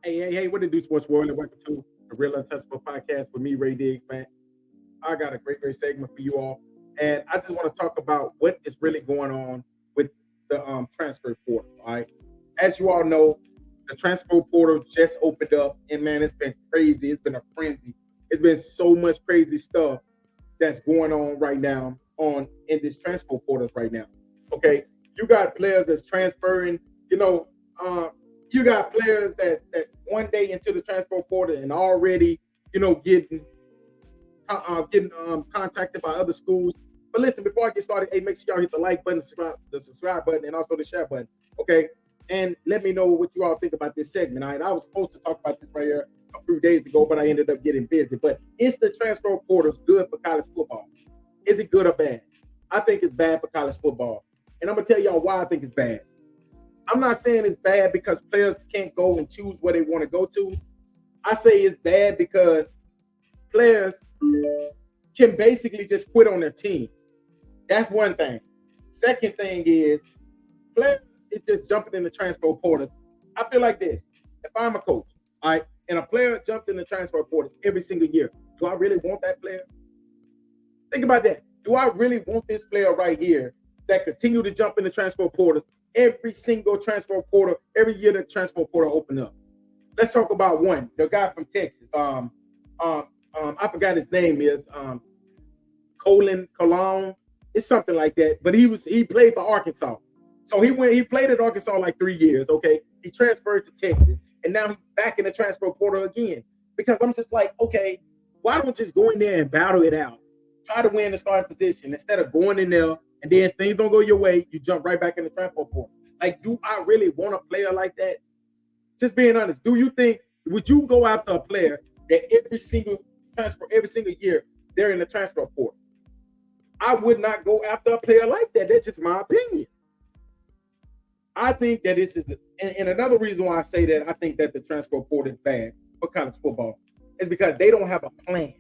Hey, what it do, Sports World, and welcome to the Real Untouchable podcast with me, Ray Diggs, man. I got a great segment for you all. And I just want to talk about what is really going on with the transfer portal. All right. As you all know, the transfer portal just opened up, and man, it's been crazy. It's been a frenzy. It's been so much crazy stuff that's going on right now on in this transfer portals right now. Okay, you got players that's transferring. You know, uh, you got players that's one day into the transfer portal and already getting contacted by other schools. But listen, before I get started, hey, make sure y'all hit the like button, the subscribe button, and also the share button. Okay, and let me know what you all think about this segment. All right, I was supposed to talk about this right here a few days ago, but I ended up getting busy. But is the transfer portal good for college football? Is it good or bad? I think it's bad for college football, and I'm gonna tell y'all why I think it's bad. I'm not saying it's bad because players can't go and choose where they want to go to. I say it's bad because players can basically just quit on their team. That's one thing. Second thing is players is just jumping in the transfer portal. I feel like this. If I'm a coach, all right, and a player jumps in the transfer portal every single year, do I really want that player? Think about that. Do I really want this player right here that continue to jump in the transfer portal every single transfer portal, every year the transfer portal open up? Let's talk about one, the guy from Texas. I forgot his name is Colin Cologne. It's something like that. But he played for Arkansas. So he played at Arkansas like 3 years. Okay. He transferred to Texas. And now he's back in the transfer portal again. Because I'm just like, okay, why don't you just go in there and battle it out? Try to win the starting position instead of going in there and then if things don't go your way, you jump right back in the transfer portal. Like, do I really want a player like that? Just being honest, would you go after a player that every single year they're in the transfer portal? I would not go after a player like that. That's just my opinion. I think that this is, and another reason why I say that I think that the transfer portal is bad for college football is because they don't have a plan.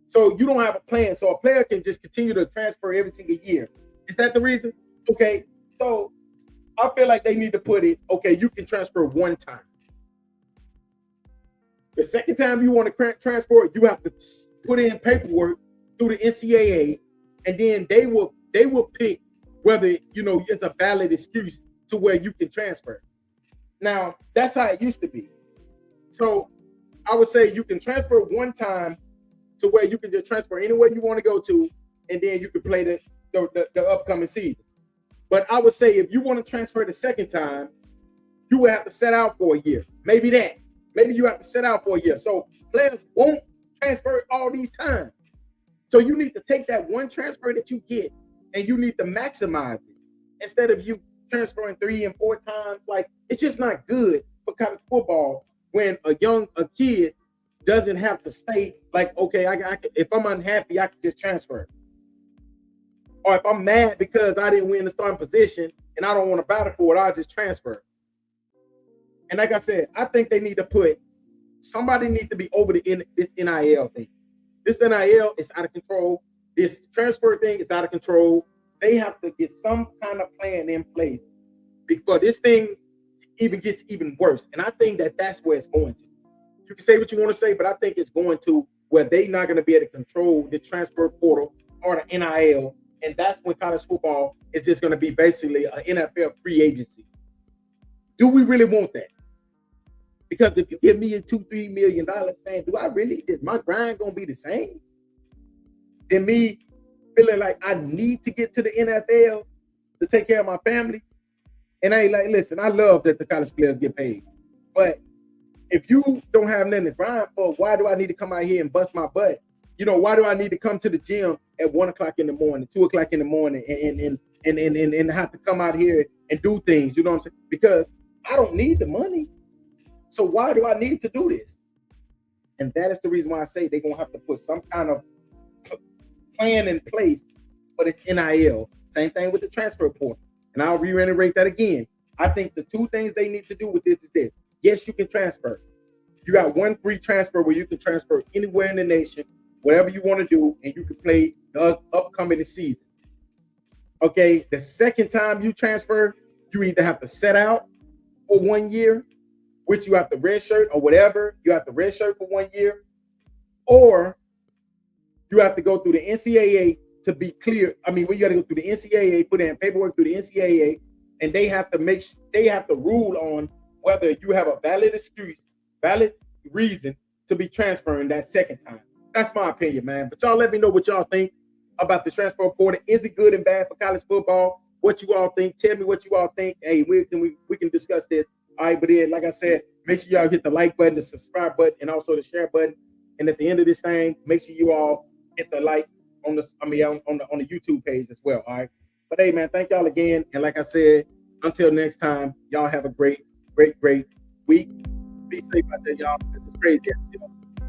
So you don't have a plan. So a player can just continue to transfer every single year. Is that the reason? Okay. So I feel like they need to put it, okay, you can transfer one time. The second time you want to transfer, you have to put in paperwork through the NCAA, and then they will pick whether it's a valid excuse to where you can transfer. Now, that's how it used to be. So I would say you can transfer one time to where you can just transfer anywhere you want to go to, and then you can play the upcoming season. But I would say if you want to transfer the second time, you would have to set out for a year. Maybe you have to set out for a year. So players won't transfer all these times. So you need to take that one transfer that you get and you need to maximize it instead of you transferring 3 and 4 times. Like, it's just not good for college football when a kid doesn't have to stay like, okay, if I'm unhappy, I can just transfer. Or if I'm mad because I didn't win the starting position and I don't want to battle for it, I'll just transfer. And like I said, I think somebody needs to be over this NIL thing. This NIL is out of control. This transfer thing is out of control. They have to get some kind of plan in place before this thing even gets even worse. And I think that that's where it's going to. You can say what you want to say, but I think it's going to where they're not going to be able to control the transfer portal or the NIL. And that's when college football is just going to be basically an NFL free agency. Do we really want that? Because if you give me a $2-3 million, man, is my grind going to be the same? Than me feeling like I need to get to the NFL to take care of my family? And I ain't like, listen, I love that the college players get paid. But if you don't have nothing to grind for, why do I need to come out here and bust my butt? Why do I need to come to the gym at 1 o'clock in the morning, 2 o'clock in the morning, and have to come out here and do things? You know what I'm saying? Because I don't need the money. So why do I need to do this? And that is the reason why I say they're going to have to put some kind of plan in place for this NIL. Same thing with the transfer portal. And I'll reiterate that again. I think the two things they need to do with this is this. Yes, you can transfer. You got one free transfer where you can transfer anywhere in the nation, whatever you want to do, and you can play the upcoming season. Okay, the second time you transfer, you either have to set out for 1 year which you have to redshirt or whatever. You have to redshirt for 1 year, or you have to go through the NCAA to be clear. I mean, you got to go through the NCAA, put in paperwork through the NCAA, and they have to rule on whether you have a valid excuse, valid reason to be transferring that second time. That's my opinion, man. But y'all let me know what y'all think about the transfer portal. Is it good and bad for college football? What you all think? Tell me what you all think. Hey, we can discuss this. All right, but then, like I said, make sure y'all hit the like button, the subscribe button, and also the share button. And at the end of this thing, make sure you all hit the like on the on the YouTube page as well. All right. But hey, man, thank y'all again. And like I said, until next time, y'all have a great week. Be safe out there, y'all. This is crazy.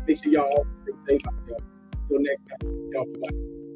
Make sure y'all stay safe out there. Until next time, y'all. Bye.